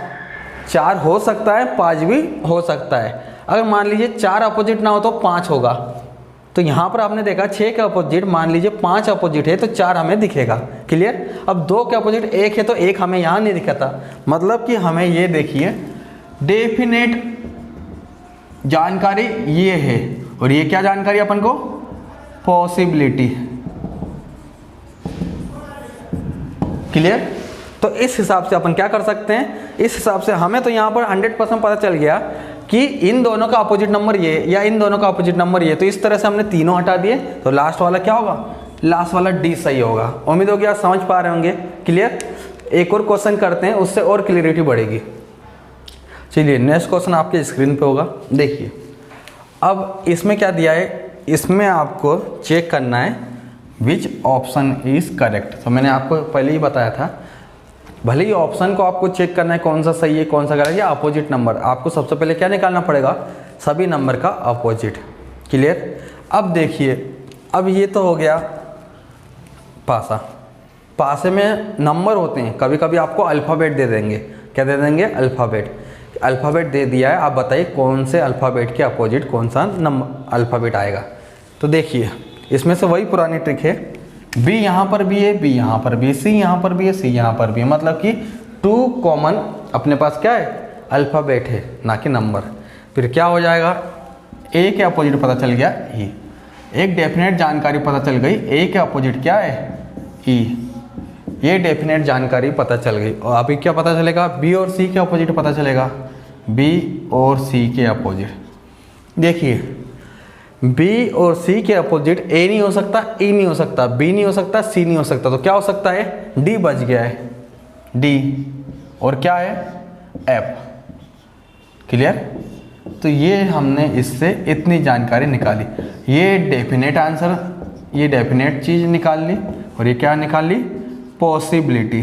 4 हो सकता है, 5 भी हो सकता है। अगर मान लीजिए 4 अपोजिट ना हो तो 5 होगा, तो यहाँ पर आपने देखा 6 के अपोजिट मान लीजिए 5 अपोजिट है तो 4 हमें दिखेगा। क्लियर। अब 2 के अपोजिट 1 है तो 1 हमें यहाँ नहीं दिखता, मतलब कि हमें ये देखिए डेफिनेट जानकारी ये है, और ये क्या जानकारी अपन को, पॉसिबिलिटी। क्लियर। तो इस हिसाब से अपन क्या कर सकते हैं, इस हिसाब से हमें तो यहाँ पर 100% पता चल गया कि इन दोनों का अपोजिट नंबर ये या इन दोनों का अपोजिट नंबर ये, तो इस तरह से हमने तीनों हटा दिए, तो लास्ट वाला क्या होगा, लास्ट वाला डी सही होगा। उम्मीद होगी आप समझ पा रहे होंगे। क्लियर। एक और क्वेश्चन करते हैं, उससे और क्लियरिटी बढ़ेगी। चलिए नेक्स्ट क्वेश्चन आपके स्क्रीन पे होगा, देखिए। अब इसमें क्या दिया है, इसमें आपको चेक करना है विच ऑप्शन इज करेक्ट। तो मैंने आपको पहले ही बताया था, भले ही ऑप्शन को आपको चेक करना है कौन सा सही है कौन सा गलत, या अपोजिट नंबर, आपको सबसे पहले क्या निकालना पड़ेगा, सभी नंबर का अपोजिट। क्लियर। अब देखिए, अब ये तो हो गया पासा। पासे में नंबर होते हैं, कभी कभी आपको अल्फ़ाबेट दे देंगे, क्या दे देंगे, अल्फ़ाबेट। अल्फ़ाबेट दे दिया है, आप बताइए कौन से अल्फ़ाबेट के अपोजिट कौन सा नंबर अल्फ़ाबेट आएगा। तो देखिए इसमें से वही पुरानी ट्रिक है, बी यहाँ पर भी है, बी यहाँ पर भी है, सी यहाँ पर भी है, सी यहाँ पर भी है, मतलब कि 2 कॉमन अपने पास क्या है, अल्फ़ाबेट है, ना कि नंबर। फिर क्या हो जाएगा, ए के अपोजिट पता चल गया ई, एक डेफिनेट जानकारी पता चल गई, ए के अपोजिट क्या है, ई, ये डेफिनेट जानकारी पता चल गई। और अभी क्या पता चलेगा, बी और सी के अपोजिट पता चलेगा, बी और सी के अपोजिट। देखिए बी और सी के अपोजिट ए नहीं हो सकता, ई नहीं हो सकता, बी नहीं हो सकता, सी नहीं हो सकता, तो क्या हो सकता है, डी बच गया है, डी, और क्या है, एफ। क्लियर। तो ये हमने इससे इतनी जानकारी निकाली, ये डेफिनेट आंसर, ये डेफिनेट चीज़ निकाल ली, और ये क्या निकाल ली, पॉसिबिलिटी।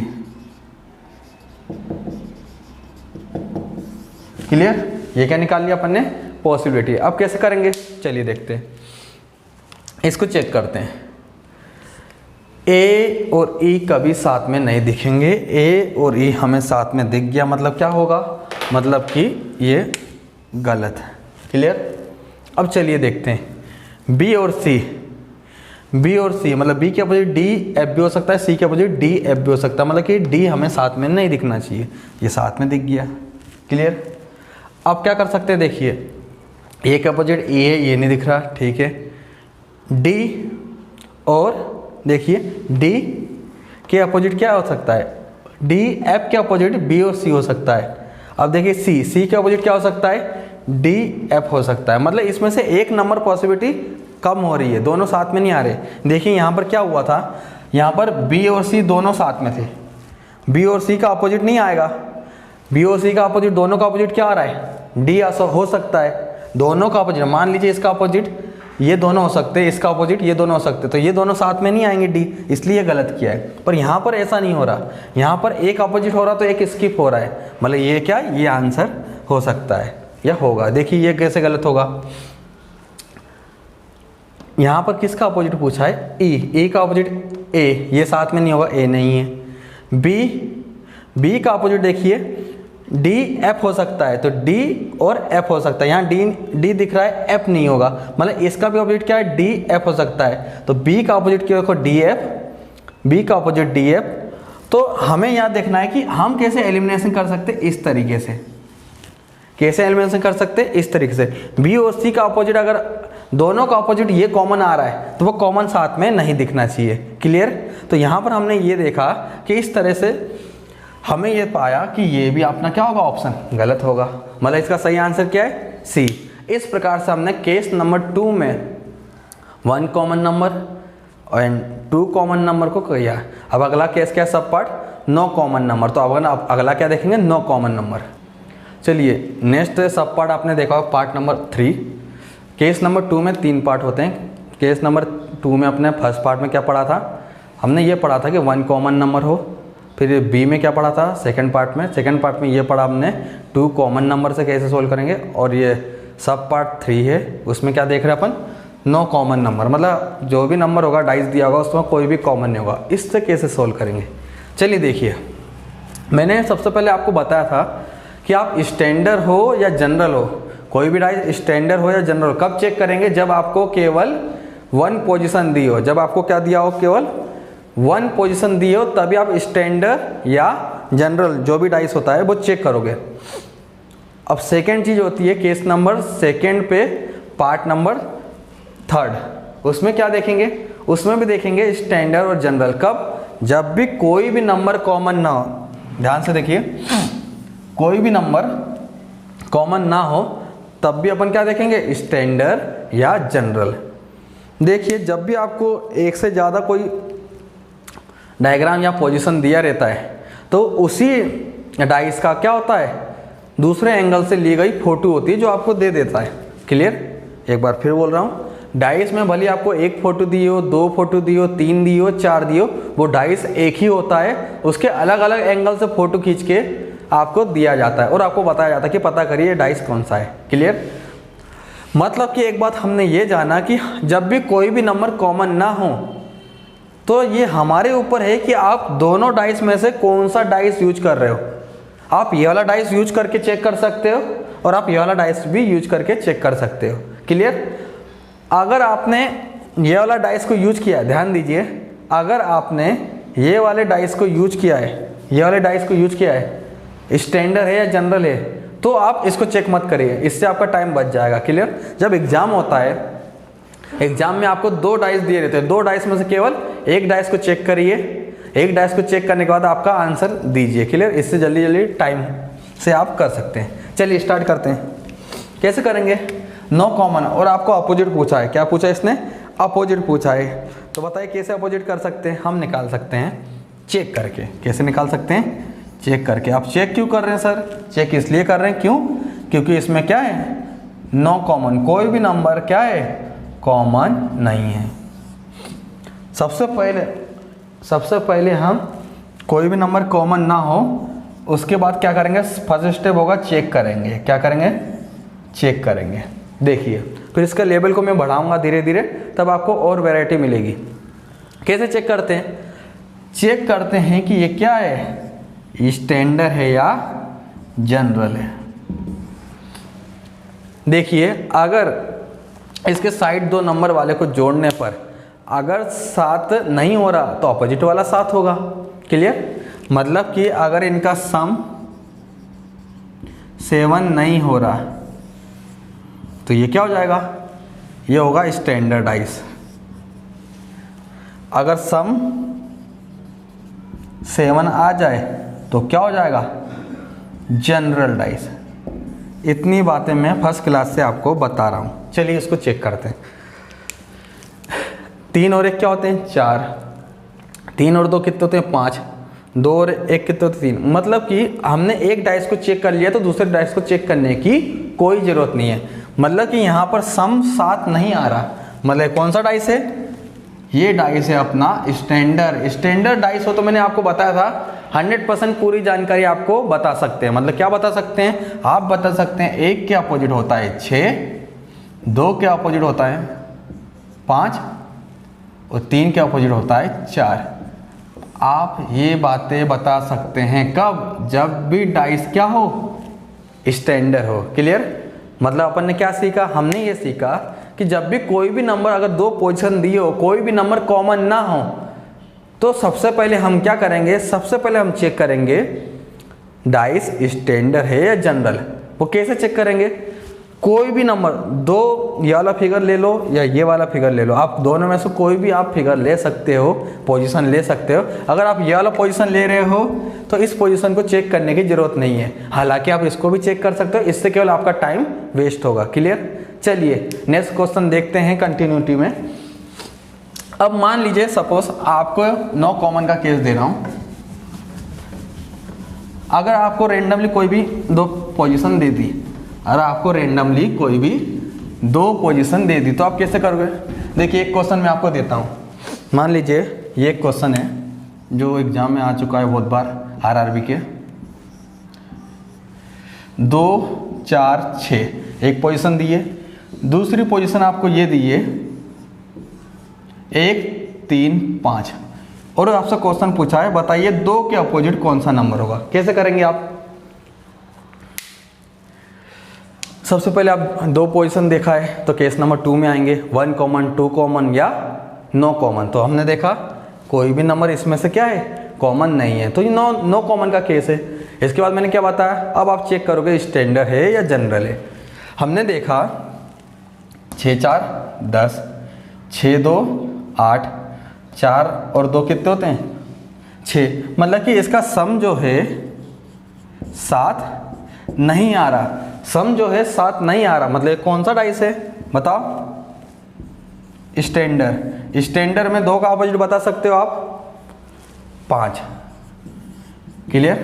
क्लियर। ये क्या निकाल लिया अपन ने, पॉसिबिलिटी। अब कैसे करेंगे, चलिए देखते हैं, इसको चेक करते हैं। ए और ई कभी साथ में नहीं दिखेंगे, ए और ई हमें साथ में दिख गया, मतलब क्या होगा, मतलब कि ये गलत है। क्लियर। अब चलिए देखते हैं, बी और सी, बी और सी मतलब बी के अपोजिट डी एफ भी हो सकता है, सी के अपोजिट डी एफ भी हो सकता है, मतलब कि डी हमें साथ में नहीं दिखना चाहिए, ये साथ में दिख गया। क्लियर। अब क्या कर सकते हैं, देखिए ए के अपोजिट ए है, ये नहीं दिख रहा, ठीक है, डी, और देखिए डी के अपोजिट क्या हो सकता है, डी एफ के अपोजिट बी और सी हो सकता है। अब देखिए सी, सी के अपोजिट क्या हो सकता है, डी एफ हो सकता है, मतलब इसमें से एक नंबर पॉसिबिलिटी कम हो रही है, दोनों साथ में नहीं आ रहे। देखिए यहाँ पर क्या हुआ था, यहाँ पर बी और सी दोनों साथ में थे, बी और सी का अपोजिट नहीं आएगा, बी और सी का अपोजिट, दोनों का अपोजिट क्या आ रहा है, डी हो सकता है, दोनों का अपोजिट, मान लीजिए इसका अपोजिट ये दोनों हो सकते हैं, इसका अपोजिट ये दोनों हो सकते हैं, तो ये दोनों साथ में नहीं आएंगे डी, इसलिए गलत किया है। पर यहाँ पर ऐसा नहीं हो रहा, यहाँ पर एक अपोजिट हो रहा तो एक स्किप हो रहा है, मतलब ये क्या, ये आंसर हो सकता है या होगा। देखिए ये कैसे गलत होगा, यहाँ पर किसका अपोजिट पूछा है, ई, ए का अपोजिट ए, ये साथ में नहीं होगा, ए नहीं है। बी, बी का अपोजिट देखिए डी एफ हो सकता है, तो डी और एफ हो सकता है, यहाँ डी दिख रहा है, एफ नहीं होगा, मतलब इसका भी अपोजिट क्या है, डी एफ हो सकता है, तो बी का अपोजिट क्या देखो, डी एफ, बी का अपोजिट डी एफ। तो हमें यहाँ देखना है कि हम कैसे एलिमिनेशन कर सकते हैं, इस तरीके से, कैसे एलिमिनेशन कर सकते हैं, इस तरीके से। बी और सी का अपोजिट, अगर दोनों का अपोजिट ये कॉमन आ रहा है तो वो कॉमन साथ में नहीं दिखना चाहिए। क्लियर। तो यहाँ पर हमने ये देखा कि इस तरह से हमें ये पाया कि ये भी अपना क्या होगा, ऑप्शन गलत होगा, मतलब इसका सही आंसर क्या है, सी। इस प्रकार से हमने केस नंबर 2 में 1 common number and 2 common number को किया। अब अगला केस क्या है, सब पार्ट, 9 कॉमन नंबर। तो अब अगला क्या देखेंगे, 9 कॉमन नंबर। चलिए नेक्स्ट सब पार्ट आपने देखा होगा, पार्ट नंबर 3। केस नंबर 2 में 3 पार्ट होते हैं। केस नंबर 2 में अपने फर्स्ट पार्ट में क्या पढ़ा था, हमने ये पढ़ा था कि 1 कॉमन नंबर हो। फिर बी में क्या पढ़ा था, सेकंड पार्ट में ये पढ़ा हमने 2 कॉमन नंबर से कैसे सोल्व करेंगे। और ये सब पार्ट 3 है, उसमें क्या देख रहे हैं अपन, 9 कॉमन नंबर, मतलब जो भी नंबर होगा डाइस दिया होगा उसमें कोई भी कॉमन नहीं होगा, इससे कैसे सोल्व करेंगे। चलिए देखिए, मैंने सबसे पहले आपको बताया था कि आप स्टैंडर्ड हो या जनरल हो, कोई भी डाइस स्टैंडर्ड हो या जनरल, कब चेक करेंगे, जब आपको केवल 1 पोजीशन दी हो, जब आपको क्या दिया हो, केवल 1 पोजीशन दी हो, तभी आप स्टैंडर्ड या जनरल जो भी डाइस होता है वो चेक करोगे। अब सेकेंड चीज़ होती है केस नंबर सेकेंड पे पार्ट नंबर 3, उसमें क्या देखेंगे, उसमें भी देखेंगे स्टैंडर्ड और जनरल। कब, जब भी कोई भी नंबर कॉमन ना हो, ध्यान से देखिए, कोई भी नंबर कॉमन ना हो तब भी अपन क्या देखेंगे, स्टैंडर्ड या जनरल। देखिए जब भी आपको एक से ज़्यादा कोई डायग्राम या पोजीशन दिया रहता है तो उसी डाइस का क्या होता है, दूसरे एंगल से ली गई फोटो होती है जो आपको दे देता है। क्लियर। एक बार फिर बोल रहा हूँ, डाइस में भले आपको 1 फोटो दी हो, 2 फोटो दी हो, 3 दी हो, 4 दी हो, वो डाइस एक ही होता है, उसके अलग अलग एंगल से फोटो खींच के आपको दिया जाता है और आपको बताया जाता है कि पता करिए डाइस कौन सा है। क्लियर। मतलब कि एक बात हमने ये जाना कि जब भी कोई भी नंबर कॉमन ना हो तो ये हमारे ऊपर है कि आप दोनों डाइस में से कौन सा डाइस यूज कर रहे हो। आप ये वाला डाइस यूज करके चेक कर सकते हो और आप ये वाला डाइस भी यूज करके चेक कर सकते हो। क्लियर। अगर आपने ये वाला डाइस को यूज किया है, ध्यान दीजिए, अगर आपने ये वाले डाइस को यूज किया है, ये वाले डाइस को यूज किया है, स्टैंडर्ड है या जनरल है, तो आप इसको चेक मत करिए, इससे आपका टाइम बच जाएगा। क्लियर? जब एग्जाम होता है, एग्जाम में आपको 2 डाइस दिए रहते हैं, 2 डाइस में से केवल एक डाइस को चेक करिए, एक डाइस को चेक करने के बाद आपका आंसर दीजिए। क्लियर? इससे जल्दी जल्दी टाइम से आप कर सकते हैं। चलिए स्टार्ट करते हैं। कैसे करेंगे? नो कॉमन, और आपको अपोजिट पूछा है। क्या पूछा है इसने? अपोजिट पूछा है। तो बताइए कैसे अपोजिट कर सकते हैं? हम निकाल सकते हैं चेक करके। कैसे निकाल सकते हैं? चेक करके। आप चेक क्यों कर रहे हैं सर? चेक इसलिए कर रहे हैं, क्यों? क्योंकि इसमें क्या है? नो कॉमन, कोई भी नंबर क्या है? कॉमन नहीं है। सबसे पहले हम कोई भी नंबर कॉमन ना हो, उसके बाद क्या करेंगे? फर्स्ट स्टेप होगा चेक करेंगे। क्या करेंगे? चेक करेंगे। देखिए, फिर इसका लेवल को मैं बढ़ाऊंगा धीरे धीरे, तब आपको और वैरायटी मिलेगी। कैसे चेक करते हैं? चेक करते हैं कि ये क्या है, स्टैंडर्ड है या जनरल है। देखिए, अगर इसके साइड 2 नंबर वाले को जोड़ने पर अगर 7 नहीं हो रहा तो अपोजिट वाला 7 होगा। क्लियर? मतलब कि अगर इनका सम 7 नहीं हो रहा तो ये क्या हो जाएगा? ये होगा स्टैंडर्ड डाइस। अगर सम 7 आ जाए तो क्या हो जाएगा? General dice. इतनी बातें मैं फर्स्ट क्लास से आपको बता रहा हूँ। चलिए इसको चेक करते हैं। 3 और 1 क्या होते हैं? 4। 3 और 2 कितने होते हैं? 5। 2 और 1 कितने होते हैं? 3। मतलब कि हमने एक डाइस को चेक कर लिया तो दूसरे डाइस को चेक करने की कोई ज़रूरत नहीं है। मतलब कि यहाँ पर सम 7 नहीं आ रहा। मतलब कौन सा डाइस है? ये डाइस है अपना स्टैंडर्ड डाइस हो तो मैंने आपको बताया था 100% पूरी जानकारी आपको बता सकते हैं। मतलब क्या बता सकते हैं? आप बता सकते हैं 1 के अपोजिट होता है 6, 2 के अपोजिट होता है 5 और 3 के अपोजिट होता है 4। आप ये बातें बता सकते हैं कब? जब भी डाइस क्या हो? स्टैंडर्ड हो। क्लियर? मतलब अपन ने क्या सीखा? हमने ये सीखा कि जब भी कोई भी नंबर अगर 2 पोजीशन दी हो, कोई भी नंबर कॉमन ना हो, तो सबसे पहले हम क्या करेंगे? सबसे पहले हम चेक करेंगे डाइस स्टैंडर्ड है या जनरल। वो कैसे चेक करेंगे? कोई भी नंबर 2, ये वाला फिगर ले लो या ये वाला फिगर ले लो, आप दोनों में से कोई भी आप फिगर ले सकते हो, पोजीशन ले सकते हो। अगर आप ये वाला पोजीशन ले रहे हो तो इस पोजीशन को चेक करने की ज़रूरत नहीं है। हालांकि आप इसको भी चेक कर सकते हो, इससे केवल आपका टाइम वेस्ट होगा। क्लियर? चलिए नेक्स्ट क्वेश्चन देखते हैं कंटिन्यूटी में। अब मान लीजिए सपोज आपको नो कॉमन का केस दे रहा हूँ। अगर आपको रेंडमली कोई भी 2 पोजीशन दे दी, अगर आपको रेंडमली कोई भी 2 पोजीशन दे दी तो आप कैसे करोगे? देखिए एक क्वेश्चन मैं आपको देता हूँ। मान लीजिए ये एक क्वेश्चन है जो एग्जाम में आ चुका है बहुत बार आरआरबी के। 2, 4, 6 एक पोजीशन दी है, दूसरी पोजीशन आपको ये दी है 1, 3, 5 और आपसे क्वेश्चन पूछा है बताइए 2 के अपोजिट कौन सा नंबर होगा। कैसे करेंगे आप? सबसे पहले आप 2 पोजीशन देखा है तो केस नंबर 2 में आएंगे, 1 कॉमन, 2 कॉमन या नो कॉमन। तो हमने देखा कोई भी नंबर इसमें से क्या है? कॉमन नहीं है, तो ये नो कॉमन का केस है। इसके बाद मैंने क्या बताया? अब आप चेक करोगे स्टैंडर्ड है या जनरल है। हमने देखा 6, 4, 10, 6, 2, 8, 4 और 2 कितने होते हैं? 6। मतलब कि इसका सम जो है 7 नहीं आ रहा। सम जो है 7 नहीं आ रहा, मतलब कौन सा डाइस है? बताओ। स्टैंडर्ड में 2 का अपोजिट बता सकते हो आप? 5। क्लियर?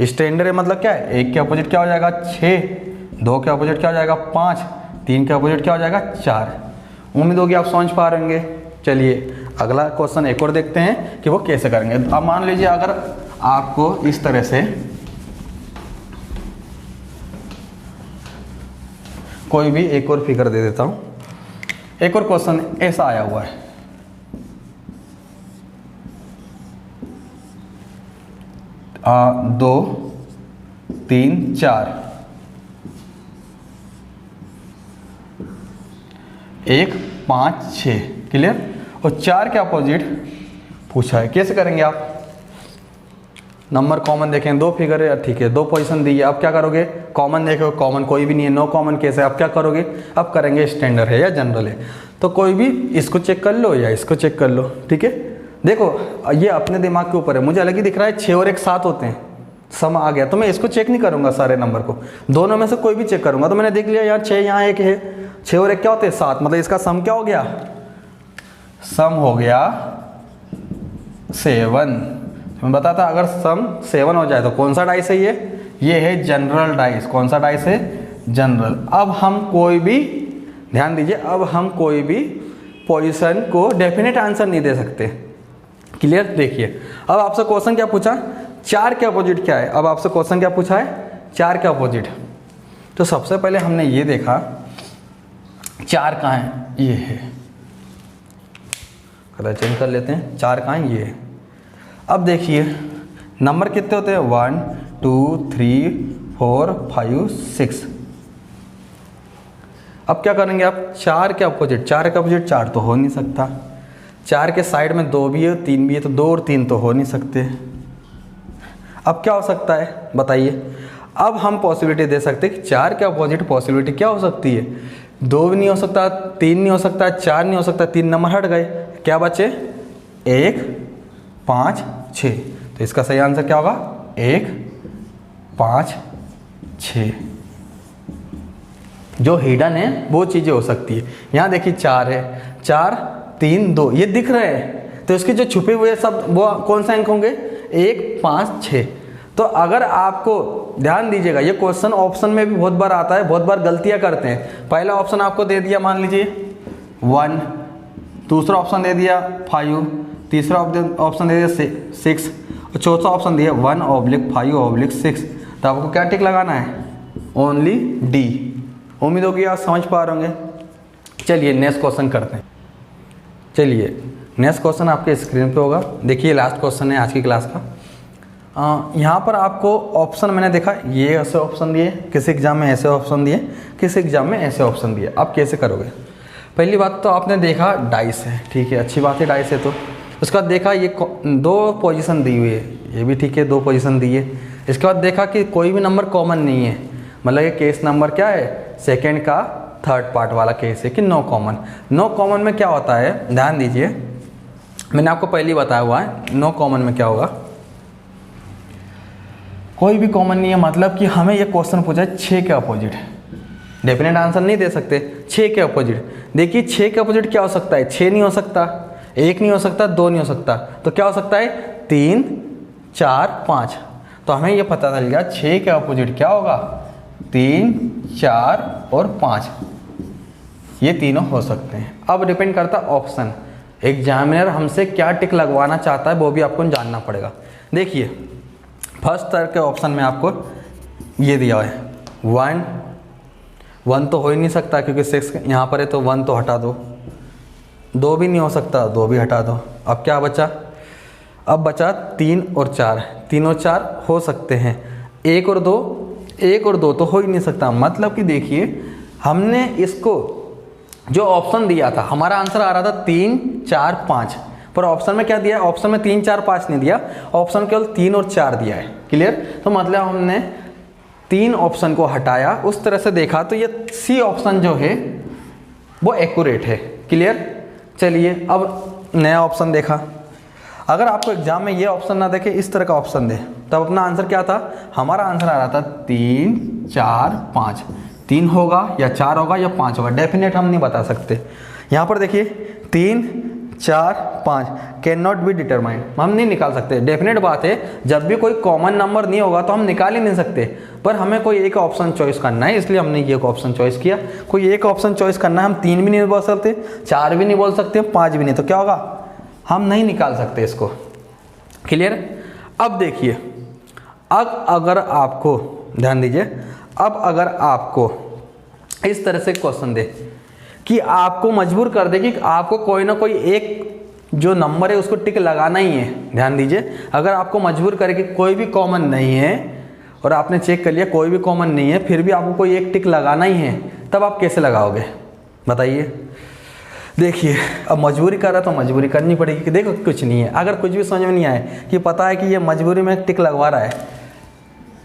स्टैंडर्ड मतलब क्या है? 1 के अपोजिट क्या हो जाएगा? 6, 2 के अपोजिट क्या हो जाएगा? 5, 3 के अपोजिट क्या हो जाएगा? 4। उम्मीद होगी आप समझ पा रहे होंगे। चलिए अगला क्वेश्चन एक और देखते हैं कि वो कैसे करेंगे। अब मान लीजिए अगर आपको इस तरह से कोई भी एक और फिगर दे देता हूं। एक और क्वेश्चन ऐसा आया हुआ है, 2, 3, 4, 1, 5, 6 क्लियर। और 4 के अपोजिट पूछा है, कैसे करेंगे आप? नंबर कॉमन देखें, 2 फिगर है, ठीक है, 2 पोजीशन दी है, अब क्या करोगे? कॉमन देखो, कॉमन कोई भी नहीं है, नो कॉमन केस है, अब क्या करोगे? अब करेंगे स्टैंडर्ड है या जनरल है, तो कोई भी इसको चेक कर लो या इसको चेक कर लो, ठीक है। देखो ये अपने दिमाग के ऊपर है, मुझे अलग ही दिख रहा है 6 और 1 7 होते हैं, सम आ गया, तो मैं इसको चेक नहीं करूंगा सारे नंबर को, दोनों में से कोई भी चेक करूंगा। तो मैंने देख लिया यार 6 यहाँ 1 है, 6 और 1 क्या होते हैं? 7, मतलब इसका सम क्या हो गया? सम हो गया 7। मैं बताता अगर सम 7 हो जाए तो कौन सा डाइस है ये है जनरल डाइस। कौन सा डाइस है? जनरल। अब हम कोई भी, ध्यान दीजिए, अब हम कोई भी पोजीशन को डेफिनेट आंसर नहीं दे सकते, क्लियर। देखिए अब आपसे क्वेश्चन क्या पूछा? 4 के अपोजिट क्या है? अब आपसे क्वेश्चन क्या पूछा है? 4 के अपोजिट। तो सबसे पहले हमने ये देखा 4 कहाँ है? ये है, कलर चेंज कर लेते हैं, 4 कहाँ है? ये है। अब देखिए नंबर कितने होते हैं? 1 2 3 4 5 6। अब क्या करेंगे आप? 4 के अपोजिट, 4 के अपोजिट 4 तो हो नहीं सकता, 4 के साइड में 2 भी है 3 भी है, तो 2 और 3 तो हो नहीं सकते। अब क्या हो सकता है बताइए? अब हम पॉसिबिलिटी दे सकते हैं कि 4 के अपोजिट पॉसिबिलिटी क्या हो सकती है? 2 भी नहीं हो सकता, 3 नहीं हो सकता, 4 नहीं हो सकता, 3 नंबर हट गए, क्या बचे? 1 5 6। तो इसका सही आंसर क्या होगा? 1 5 6। जो हिडन है वो चीज़ें हो सकती है। यहाँ देखिए 4 है, 4 3 2 ये दिख रहे हैं, तो इसके जो छुपे हुए सब वो कौन से अंक होंगे? 1 5 6। तो अगर आपको ध्यान दीजिएगा, ये क्वेश्चन ऑप्शन में भी बहुत बार आता है, बहुत बार गलतियाँ करते हैं। पहला ऑप्शन आपको दे दिया मान लीजिए 1, दूसरा ऑप्शन दे दिया 5, तीसरा ऑप्शन दे दिया 6 और चौथा ऑप्शन दिया 1/5/6। तो आपको क्या टिक लगाना है? Only D. उम्मीद होगी आप समझ पा रहे होंगे। चलिए नेक्स्ट क्वेश्चन करते हैं। चलिए नेक्स्ट क्वेश्चन आपके स्क्रीन पे होगा, देखिए लास्ट क्वेश्चन है आज की क्लास का। यहाँ पर आपको ऑप्शन मैंने देखा, ये ऐसे ऑप्शन दिए, किसी एग्जाम में ऐसे ऑप्शन दिए, किसी एग्जाम में ऐसे ऑप्शन दिए। आप कैसे करोगे? पहली बात तो आपने देखा डाइस है, ठीक है, अच्छी बात है डाइस है। तो उसके बाद देखा ये 2 पोजीशन दी हुई है, ये भी ठीक है, 2 पोजीशन दी है। इसके बाद देखा कि कोई भी नंबर कॉमन नहीं है, मतलब ये केस नंबर क्या है? सेकेंड का 3rd पार्ट वाला केस है कि नो कॉमन। नो कॉमन में क्या होता है? ध्यान दीजिए, मैंने आपको पहले ही बताया हुआ है नो कॉमन में क्या होगा। कोई भी कॉमन नहीं है, मतलब कि हमें ये क्वेश्चन पूछा है 6 के अपोजिट, डेफिनेट आंसर नहीं दे सकते। 6 के अपोजिट, देखिए 6 के अपोजिट क्या हो सकता है? 6 नहीं हो सकता, 1 नहीं हो सकता, 2 नहीं हो सकता, तो क्या हो सकता है? 3 4 5। तो हमें ये पता चल गया 6 के अपोजिट क्या होगा? 3 4 और 5, ये तीनों हो सकते हैं। अब डिपेंड करता है ऑप्शन, एग्जामिनर हमसे क्या टिक लगवाना चाहता है वो भी आपको जानना पड़ेगा। देखिए फर्स्ट तरह के ऑप्शन में आपको ये दिया है 1 तो हो ही नहीं सकता क्योंकि 6 यहाँ पर है, तो 1 तो हटा दो। 2 भी नहीं हो सकता, 2 भी हटा दो। अब क्या बचा? अब बचा 3 और 4, 3 और 4 हो सकते हैं। 1 और 2 तो हो ही नहीं सकता। मतलब कि देखिए हमने इसको जो ऑप्शन दिया था, हमारा आंसर आ रहा था 3 4 5, पर ऑप्शन में क्या दिया? ऑप्शन में 3 4 5 नहीं दिया, ऑप्शन केवल 3 और 4 दिया है, क्लियर। तो मतलब हमने 3 ऑप्शन को हटाया, उस तरह से देखा तो ये सी ऑप्शन जो है वो एक्यूरेट है, क्लियर। चलिए अब नया ऑप्शन देखा, अगर आपको एग्जाम में ये ऑप्शन ना देखे, इस तरह का ऑप्शन दे, तब अपना आंसर क्या था? हमारा आंसर आ रहा था 3 4 5। 3 होगा या 4 होगा या 5 होगा, डेफिनेट हम नहीं बता सकते। यहाँ पर देखिए 3 4 5 कैन नॉट बी डिटरमाइंड, हम नहीं निकाल सकते। डेफिनेट बात है, जब भी कोई कॉमन नंबर नहीं होगा तो हम निकाल ही नहीं सकते, पर हमें कोई एक ऑप्शन चॉइस करना है, इसलिए हमने ये ऑप्शन चॉइस किया। कोई एक ऑप्शन चॉइस करना है, हम 3 भी नहीं बोल सकते, 4 भी नहीं बोल सकते, 5 भी नहीं, तो क्या होगा? हम नहीं निकाल सकते इसको, क्लियर। अब देखिए, अब अगर आपको ध्यान दीजिए, अब अगर आपको इस तरह से क्वेश्चन दे कि आपको मजबूर कर दे कि आपको कोई ना कोई एक जो नंबर है उसको टिक लगाना ही है, ध्यान दीजिए, अगर आपको मजबूर करे कि कोई भी कॉमन नहीं है और आपने चेक कर लिया कोई भी कॉमन नहीं है, फिर भी आपको कोई एक टिक लगाना ही है, तब आप कैसे लगाओगे बताइए। देखिए अब मजबूरी कर रहा तो मजबूरी करनी पड़ेगी कि देखो कुछ नहीं है। अगर कुछ भी समझ में नहीं आए कि पता है कि ये मजबूरी में टिक लगवा रहा है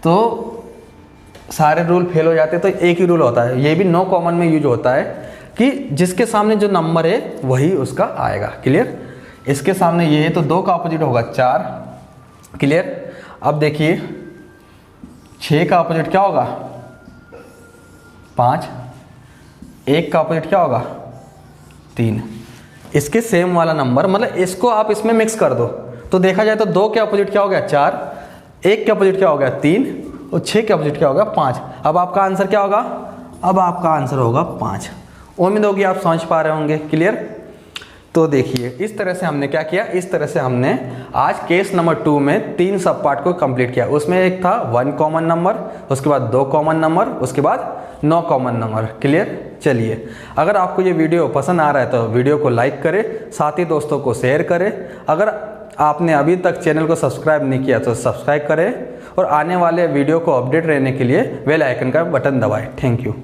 तो सारे रूल फेल हो जाते। तो एक ही रूल होता है, ये भी नो कॉमन में यूज होता है कि जिसके सामने जो नंबर है वही उसका आएगा। क्लियर? इसके सामने ये है तो 2 का अपोजिट होगा 4। क्लियर? अब देखिए 6 का अपोजिट क्या होगा 5, 1 का अपोजिट क्या होगा 3। इसके सेम वाला नंबर मतलब इसको आप इसमें मिक्स कर दो तो देखा जाए तो 2 के अपोजिट क्या हो गया 4, 1 के अपोजिट क्या हो गया 3 और 6 के अपोजिट क्या होगा 5। अब आपका आंसर क्या होगा? अब आपका आंसर होगा 5। उम्मीद होगी आप समझ पा रहे होंगे। क्लियर? तो देखिए इस तरह से हमने क्या किया, इस तरह से हमने आज केस नंबर 2 में 3 सब पार्ट को कंप्लीट किया। उसमें एक था 1 कॉमन नंबर, उसके बाद 2 कॉमन नंबर, उसके बाद 9 कॉमन नंबर। क्लियर? चलिए अगर आपको ये वीडियो पसंद आ रहा है तो वीडियो को लाइक करें, साथ ही दोस्तों को शेयर करें। अगर आपने अभी तक चैनल को सब्सक्राइब नहीं किया तो सब्सक्राइब करें और आने वाले वीडियो को अपडेट रहने के लिए बेल आइकन का बटन दबाएं। Thank you.